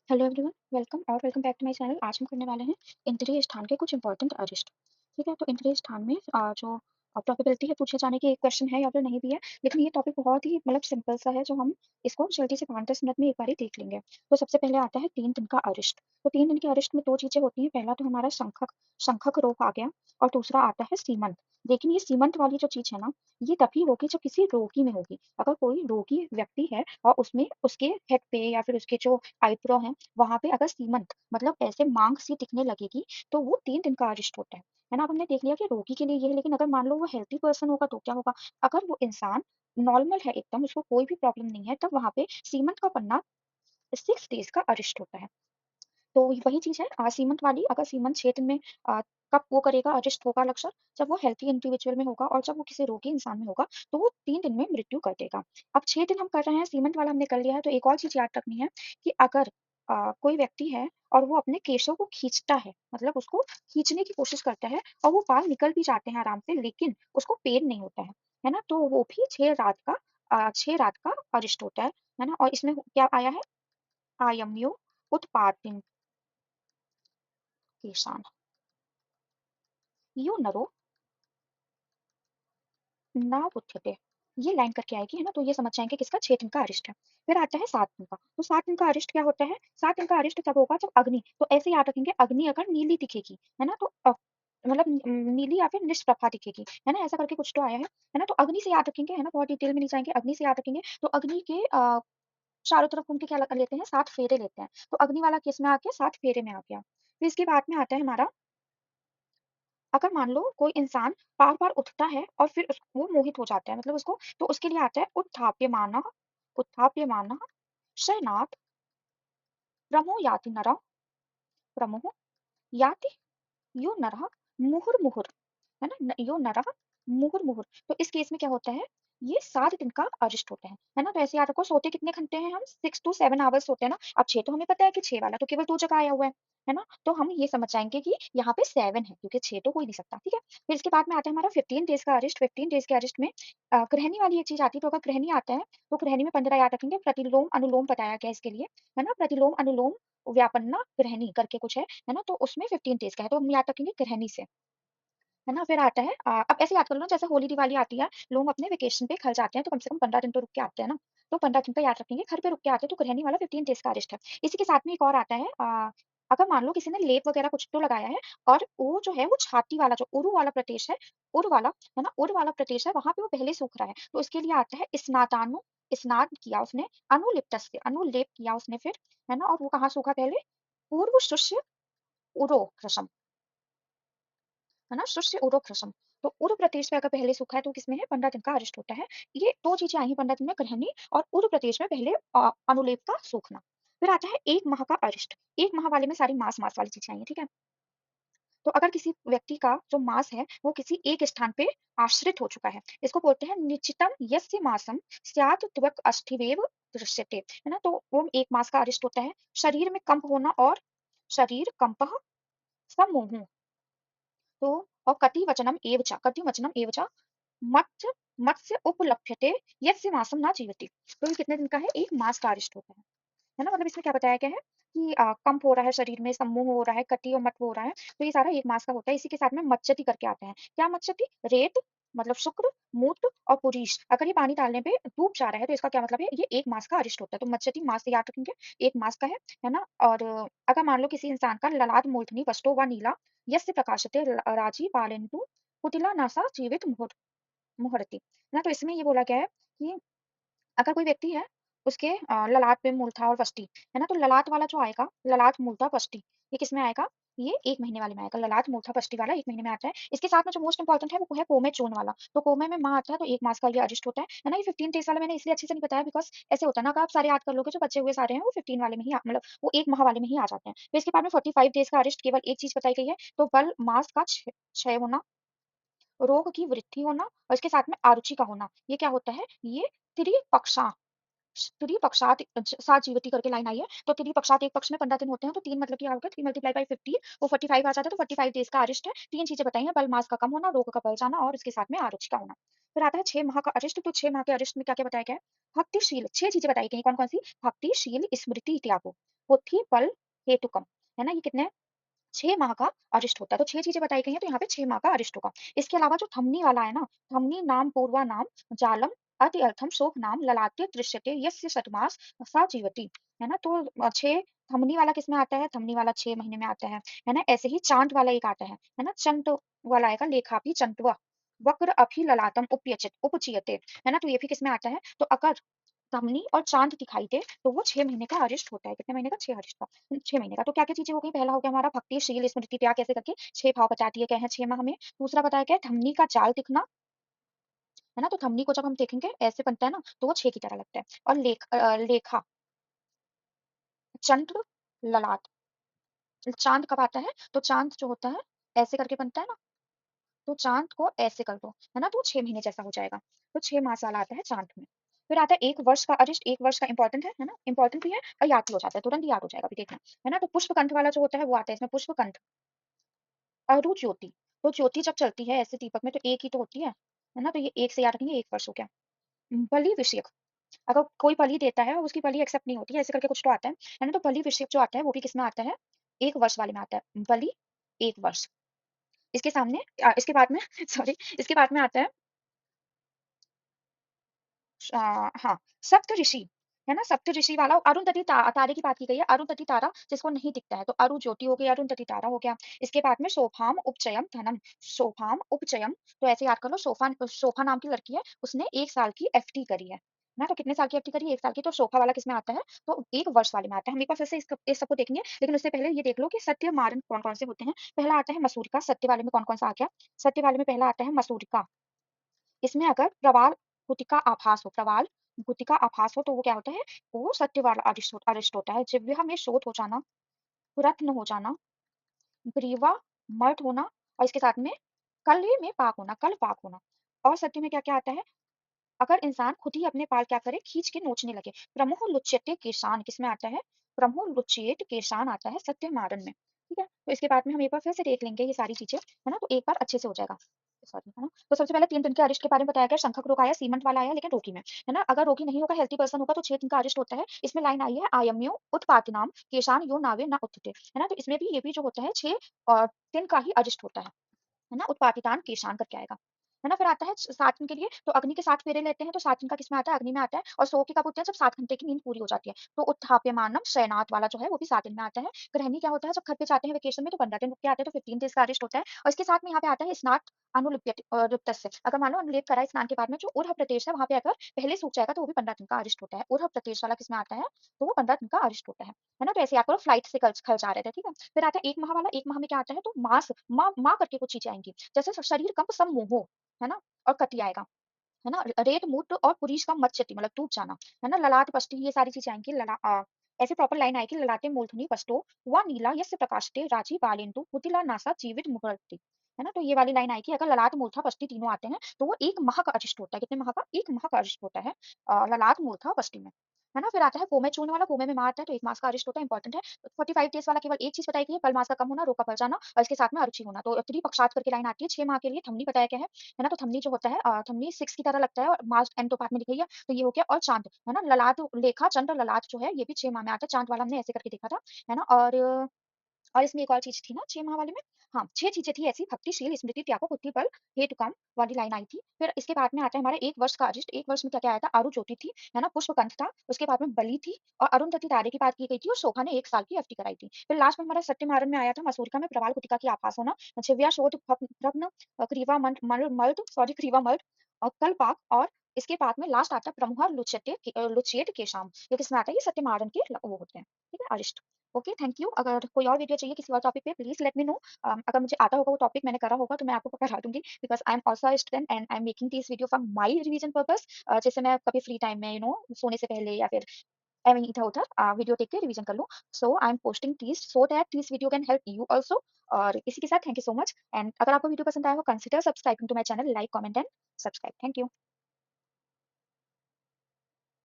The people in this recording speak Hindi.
Hello everyone, welcome back to my channel. आज हम करने वाले हैं इंद्रिय स्थान के कुछ इंपॉर्टेंट अरिष्ट। ठीक है, तो इंद्रिय स्थान में जो प्रोबेबिलिटी है पूछे जाने की एक क्वेश्चन है या फिर नहीं भी है, लेकिन ये टॉपिक बहुत ही मतलब सिंपल सा है, जो हम इसको जल्दी से 5-10 मिनट में एक बार ही देख लेंगे। तो सबसे पहले आता है 3 दिन का अरिष्ट। तो 3 दिन के अरिष्ट में 2 चीज़ें होती हैं। पहला तो हमारा शंखक शंखक रोग आ गया और दूसरा आता है सीमंत। लेकिन ये सीमंत वाली जो चीज़ है ना, ये तभी होगी जब किसी रोगी में होगी। अगर कोई रोगी व्यक्ति है और उसमें उसके हेड पे या फिर उसके जो आईब्रो हैं, वहाँ पे अगर सीमंत मतलब ऐसे मांग सी दिखने लगेगी, तो वो 3 दिन का अरिष्ट होता है ना? अब हमने देख लिया कि रोगी के लिए ये है, लेकिन अगर मान लो वो हेल्थी पर्सन होगा तो क्या होगा? अगर वो इंसान नॉर्मल है एकदम, उसको कोई भी प्रॉब्लम नहीं है, तब वहाँ पे सीमंत का पड़ना 6 डेज़ का अरिष्ट होता है। तो वही चीज़ है सीमंत वाली। अगर सीमंत 6 दिन में कब वो करेगा, अरिष्ट होगा लक्षण, जब वो हेल्थी इंडिविजुअल में होगा और जब वो किसी रोगी इंसान में होगा, तो वो 3 दिन में मृत्यु कर देगा। अब 6 दिन हम कर रहे हैं, सीमंत वाला हमने कर लिया है, तो एक और चीज़ याद रखनी है कि अगर कोई व्यक्ति है और वो अपने केशों को खींचता है, मतलब उसको खींचने की कोशिश करता है और वो बाल निकल भी जाते हैं आराम से, लेकिन उसको पेन नहीं होता है ना? तो वो भी 6 रात का अरिष्ट होता है ना? और इसमें क्या आया है? आयम्यो उत्पादिन केशान। यो नरो ना उच्यते। ये लाइन करके आएगी, है ना? तो ये समझ जाएँगे किसका 6 दिन का अरिष्ट है। फिर आता है 7 दिन का। तो 7 दिन का अरिष्ट क्या होता है? 7 दिन का अरिष्ट तब होगा जब अग्नि, तो ऐसे याद रखेंगे, अग्नि अगर नीली दिखेगी, है ना? तो मतलब नीली या फिर निष्प्रभा दिखेगी, है ना? ऐसा करके कुछ तो आया है ना? तो अग्नि से याद रखेंगे, है ना? बहुत डिटेल में नहीं जाएँगे, अग्नि से याद रखेंगे। तो अग्नि के चारों तरफ घूम के क्या लेते हैं? 7 फेरे लेते हैं। तो अग्नि वाला किस में आ गया? 7 फेरे में आ गया। फिर इसके बाद में आता है हमारा, अगर मान लो कोई इंसान बार-बार उठता है और फिर वो मोहित हो जाता है, मतलब उसको, तो उसके लिए आता है उत्थाप्यमानः शयनात् प्रमो याति नरः प्रमुः याति यो नरः मुहुर्मुहुः, है ना? यो नरः मुहुर्मुहुः। तो इस केस में क्या होता है? ये 7 दिन का अरिष्ट होता है ना? तो ऐसे याद रखो, सोते कितने घंटे हैं हम? 6 टू 7 आवर्स सोते हैं ना? अब 6 तो हमें पता है कि 6 वाला तो केवल 2 जगह आया हुआ है ना? तो हम ये समझ जाएँगे कि यहाँ पे 7 है, क्योंकि 6 तो हो ही नहीं सकता, ठीक है? फिर इसके बाद में आता है हमारा 15 डेज़ का अरिष्ट। 15 डेज़ के अरिष्ट में ग्रहणी वाली एक चीज़ आती है, तो अगर ग्रहणी आता है, तो ग्रहणी में 15 याद रखेंगे। प्रतिलोम-अनुलोम बताया गया है इसके लिए, है ना? प्रतिलोम-अनुलोम व्यापन्ना ग्रहणी करके कुछ है ना? तो उसमें 15 डेज़ का है, तो हम याद रखेंगे ग्रहणी से। है ना? फिर आता है अब ऐसे याद कर लो ना, जैसे होली-दिवाली आती है, लोग अपने वेकेशन पे घर जाते हैं, तो कम से कम 15 दिन तो रुक के आते हैं ना, तो 15 दिन का याद रखेंगे, घर पे रुक के आते हैं, तो ग्रहणी वाला 15 डेज़ का अरिष्ट है। इसी के साथ में एक और आता है, अगर मान लो किसी ने लेप वगैरह कुछ तो लगाया है और वो जो है वो छाती वाला, जो ऊरू वाला प्रदेश है, ऊरू वाला, है ना? ऊरू वाला प्रदेश है, वहाँ पे वो पहले सूख रहा है, तो इसके लिए आता है स्नान किया उसने, अनुलिप्तस्य, अनुलेप किया उसने फिर, है ना? और वो कहाँ सूखा पहले? पूर्व शुष्य उरो कृशम। है ना? शुष्य ऊर्ध्वक्रशम। तो ऊर्ध्व प्रदेश में अगर पहले सूखा है, तो किसमें है? 15 दिन का अरिष्ट होता है। ये 2 चीज़ें आई हैं 15 दिन में, ग्रहणी और ऊर्ध्व प्रदेश में पहले अनुलेप का सूखना। फिर आता है 1 माह का अरिष्ट। 1 माह वाले में सारी मास वाली चीज़ें आई हैं, ठीक है? तो अगर किसी व्यक्ति का जो मास है, वो किसी एक स्थान पे आश्रित हो चुका है, इसको बोलते हैं निश्चितम यस्य मासम स्यात् त्वक् अस्थिवेव दृश्यते, है ना? तो वो 1 मास का अरिष्ट होता है। शरीर में कंप होना और शरीर कंपः समूह। तो और कटिवचनम एव च मत्स्य मत्स्य उपलभ्यते यस्य मासम न जीवति। तो ये कितने दिन का है? 1 मास का अरिष्ट होता है ना? मतलब इसमें क्या बताया गया है कि कंप हो रहा है शरीर में, सम्मोह हो रहा है, कटी और मठ हो रहा है, तो ये सारा 1 मास का होता है। इसी के साथ में मच्चति करके आता है। क्या मच्चति? रेत मतलब शुक्र, मूत्र और पुरीष अगर ये पानी डालने पे डूब जा रहा है, तो इसका क्या मतलब है? ये 1 मास का अरिष्ट होता है। तो मच्चति मास से याद रखेंगे, 1 मास का है ना? और अगर मान लो किसी इंसान का ललाट मूर्धनि वष्टो व नीला यस्य प्रकाशते राजी पालयन्तु कुटिला नासा जीवित मुहरति। है ना? तो इसमें ये बोला गया है कि अगर कोई व्यक्ति है, उसके ललाट पे मूर्धा और वष्टि, है ना? तो ललाट वाला जो आएगा, ललाट, मूर्धा, वष्टि, ये किसमें आएगा? ये 1 महीने वाले में आएगा। ललाट, मूर्धा, वष्टि वाला 1 महीने में आता है। इसके साथ में जो मोस्ट इम्पोर्टेंट है, वो है कोमे चूर्ण वाला। तो कोमे में माह आता है, तो 1 मास का ये अरिष्ट होता है ना? ये 15 डेज़ वाला मैंने इसलिए अच्छे से नहीं बताया, बिकॉज़ ऐसे होता है ना, अगर आप सारे याद कर लोगे, जो बचे हुए सारे हैं, वो 15 वाले में ही मतलब वो 1 माह वाले में ही आ जाते हैं। फिर इसके बाद में 45 डेज़ का अरिष्ट, केवल एक चीज़ बताई गई है, तो बल मास का क्षय होना, रोग की वृद्धि होना और इसके साथ में आरुचि का होना। ये क्या होता है? ये त्रिपक्षा त्रिपक्षात सात जीवति करके लाइन आई है, तो त्रिपक्षात एक पक्ष में 15 दिन होते हैं, तो 3 मतलब क्या होगा? 3 मल्टीप्लाई बाय 15 वो 45 आ जाता है, तो 45 डेज़ का अरिष्ट है। 3 चीज़ें बताई हैं, बल मास का कम होना, रोग का बढ़ जाना और इसके साथ में आरुचि का होना। फिर आता है 6 माह का अरिष्ट, तो 6 माह के अरिष्ट में क्या-क्या बताया गया है? भक्तिशील 6 चीज़ें बताई गई हैं, कौन-कौन सी? भक्तिशील, स्मृति, त्यागो। पुथी पल हेतुकम, है ना, ये कितने 6 माह का अरिष्ट होता है। तो 6 चीज़ें बताई गई हैं, तो यहाँ पे 6 माह का अरिष्ट होगा। इसके अलावा जो थमनी वाला है ना, थमनी नाम पूर्वा नाम जालम अति अर्थम शोक नाम ललाटे दृश्यते यस्य षट्मास सा जीवति, है ना? तो 6 थमनी वाला किसमें आता है? थमनी वाला 6 महीने में आता है ना? ऐसे ही चांट वाला एक आता है ना? चंट वाला आएगा लेखापि चंटवा वक्र अभि ललाटम उपयचित उपचीयते, है ना? तो ये भी किसमें आता है? तो अगर धमनी और चाँद दिखाई दे, तो वो 6 महीने का अरिष्ट होता है। कितने महीने का? 6 अरिष्ट का 6 महीने का। तो क्या-क्या चीज़ें हो गई? पहला हो गया हमारा भक्ति, शील, स्मृति, त्याग कैसे करके 6 भाव बता दिए गए हैं 6 माह में। दूसरा बताया गया है धमनी का जाल दिखना, है ना? तो धमनी को जब हम देखेंगे ऐसे बनता है ना, तो वो 6 की तरह लगता है। और लेखा, चंद्र, ललाट, चाँद कब आता है? तो चाँद जो होता है ऐसे करके बनता है ना, तो चाँद को ऐसे कर दो, है ना? तो 6 महीने जैसा हो जाएगा। तो 6 माह साल आता है चाँद में। फिर आता है 1 वर्ष का अरिष्ट, 1 वर्ष का इम्पोर्टेंट है ना? इम्पोर्टेंट भी है और याद भी हो जाता है, तुरंत याद हो जाएगा, अभी देखना, है ना? तो पुष्पकंठ वाला जो होता है वो आता है इसमें पुष्पकंठ, अरु ज्योति। तो ज्योति जब चलती है ऐसे दीपक में तो एक ही तो होती है ना? तो ये 1 से याद रखेंगे 1 वर्ष हो गया। बलि विषयक, अगर कोई बलि देता है और उसकी बलि एक्सेप्ट नहीं होती है, ऐसे करके कुछ तो आता है ना? तो बलि विषयक जो आता है वो भी किसमें आता है? 1 वर्ष वाले में आता है। बलि 1 वर्ष। इसके सामने इसके बाद में सॉरी इसके बाद में आता है हाँ, सप्तऋषि, है ना? सप्तऋषि वाला अरुंधति तारे की बात की गई है, अरुंधति तारा जिसको नहीं दिखता है, तो अरु ज्योति हो गई, अरुंधति तारा हो गया। इसके बाद में शोभाम उपचयम धनम, शोभाम उपचयम, तो ऐसे याद कर लो, शोभा नाम की लड़की है, उसने 1 साल की एफडी करी है ना? तो कितने साल की एफडी करी? 1 साल की, तो शोभा वाला किसमें आता है? तो 1 वर्ष वाले में आता है। हम एक बार फिर से इस सबको देखेंगे, लेकिन उससे पहले ये देख लो कि सत्य मारन कौन-कौन से होते हैं। पहला आता है मसूरिका, सत्य वाले में कौन-कौन सा आ गया? सत्य वाले में पहला आता है मसूरिका। इसमें अगर प्रवाल गुटिका आभास हो, प्रवाल गुटिका आभास हो, तो वो क्या होता है? वो सत्य वाला अरिष्ट होता है। जिह्वा में शोथ हो जाना, रत्न हो जाना, ग्रीवा मर्द होना, और इसके साथ में कले में पाक होना, कल पाक होना। और सत्य में क्या-क्या आता है? अगर इंसान खुद ही अपने बाल क्या करे? खींच के नोचने लगे। प्रमुख लुच्यते केशान किसमें आता है? प्रमुख लुच्येत केशान आता है सत्यमारन में। ठीक है? तो इसके बाद में हम एक बार फिर से देख लेंगे ये सारी चीज़ें, है ना? तो एक बार अच्छे से हो जाएगा। सॉरी, है ना? तो सबसे पहले 3 दिन के अरिष्ट के बारे में बताया गया, शंखक रोग आया, सीमंत वाला आया, लेकिन रोगी में, है ना? अगर रोगी नहीं होगा, हेल्थी पर्सन होगा, तो 6 दिन का अरिष्ट होता है। इसमें लाइन आई है, आयम्यो उत्पातिनाम केशान यो नावे न उत्थिते, है ना? तो इसमें भी ये भी जो होता है 6 दिन का ही अरिष्ट होता है ना? उत्पातितान केशान करके आएगा, है ना? फिर आता है 7 दिन के लिए, तो अग्नि के 7 फेरे लेते हैं, तो 7 दिन का किसमें आता है? अग्नि में आता है। और सो के कब उठते हैं? जब 7 घंटे की नींद पूरी हो जाती है। तो उत्थाप्यमानम शयनात वाला जो है वो भी 7 दिन में आता है। गृहिणी क्या होता है? जब घर पे जाते हैं वेकेशन में, तो 15 दिन रुक के आते हैं, तो 15 डेज़ का अरिष्ट होता है। और इसके साथ में यहाँ पे आता है स्नात अनुलिप्यते लिप्तस्य, अगर मान लो अनुलेप करा है स्नान के बाद में, जो ऊर्ध्व प्रदेश है वहाँ पे अगर पहले सूख जाएगा, तो वो भी 15 दिन का अरिष्ट होता है। ऊर्ध्व प्रदेश वाला किसमें आता है? तो वो 15 दिन का अरिष्ट होता है ना? तो ऐसे याद करो, फ्लाइट से कल कल जा रहे थे, ठीक है? फिर आता है 1 माह वाला, 1 माह में क्या आता है? तो मास माँ करके कुछ चीज़ें आएँगी। जैसे शरीर कंप सम्मोहो, है ना? और कति आएगा, है ना? रेत मूत्र और पुरीष का मच्चति मतलब टूट जाना, है ना? ललाट पष्टि, ये सारी चीज़ें आएँगी। ऐसे प्रॉपर लाइन आएगी, ललाटे मूर्धनि पष्टो वा नीला यस्य प्रकाशते राजी बालेन्दु कुटिला नासा जीवित मुहुर्ते, है ना? तो ये वाली लाइन आएगी, अगर ललाट, मूर्धा, पष्टि तीनों आते हैं, तो वो 1 माह का अरिष्ट होता है। कितने माह का? 1 माह का अरिष्ट होता है ललाट, मूर्धा, पष्टि में, है ना? फिर आता है गोमेद चूर्ण वाला, गोमेद में माह आता है, तो 1 मास का अरिष्ट होता है, इंपॉर्टेंट है। 45 डेज़ वाला केवल एक चीज़ बताई गई है, पल मास का कम होना, रोग का बढ़ जाना, और इसके साथ में अरुचि होना। तो त्रिपक्षात करके लाइन आती है, 6 माह के लिए थमनी बताया गया है ना? तो थमनी जो होता है थमनी 6 की तरह लगता है, और मार्च एंड तो बाद में दिखाई है, तो ये हो गया। और चाँद, है ना? ललाट लेखा चंद्र ललाट जो है, ये भी 6 माह में आता है, चाँद वाला हमने ऐसे करके देखा था, है ना? और इसमें एक और चीज़ थी ना 6 माह वाले में, हाँ, 6 चीज़ें थी ऐसी, भक्तिशील, स्मृति, त्यागो, बुद्धि बल, हेतुकाम वाली लाइन आई थी। फिर इसके बाद में आता है हमारा 1 वर्ष का अरिष्ट, 1 वर्ष में क्या-क्या आया था? आरु ज्योति थी, है ना? पुष्पकंठ था, उसके बाद में बलि थी, और अरुंधति तारे की बात की गई थी, और शोभा ने 1 साल की एफडी कराई थी। फिर लास्ट में हमारा सत्यनारायण में आया था, मसूरिका में प्रवाल गुटिका की आभास होना, छिव्या शोध भग्न ग्रीवा मर्द सॉरी ग्रीवा मर्द और कल्पाक, और इसके बाद में लास्ट आता है ब्रह्मा लुच्येट केशाम, ये किसमें आता है? ये सत्यनारायण के वो होते हैं, ठीक है? अरिष्ट। Okay, thank you. अगर कोई और वीडियो चाहिए किसी और टॉपिक पे, प्लीज लेट मी नो। अगर मुझे आता होगा वो टॉपिक मैंने करा होगा, तो मैं आपको करा दूंगी, because I am also student and I am making this video for my revision purpose. जैसे मैं कभी फ्री टाइम में सोने से पहले या फिर एवं इधर उधर वीडियो देख के रिवीजन कर लूँ। So I am posting this so that this video can help you also. और इसी के साथ thank you so much, and अगर आपको वीडियो पसंद आया हो, consider subscribing to my channel, like comment and subscribe. Thank you.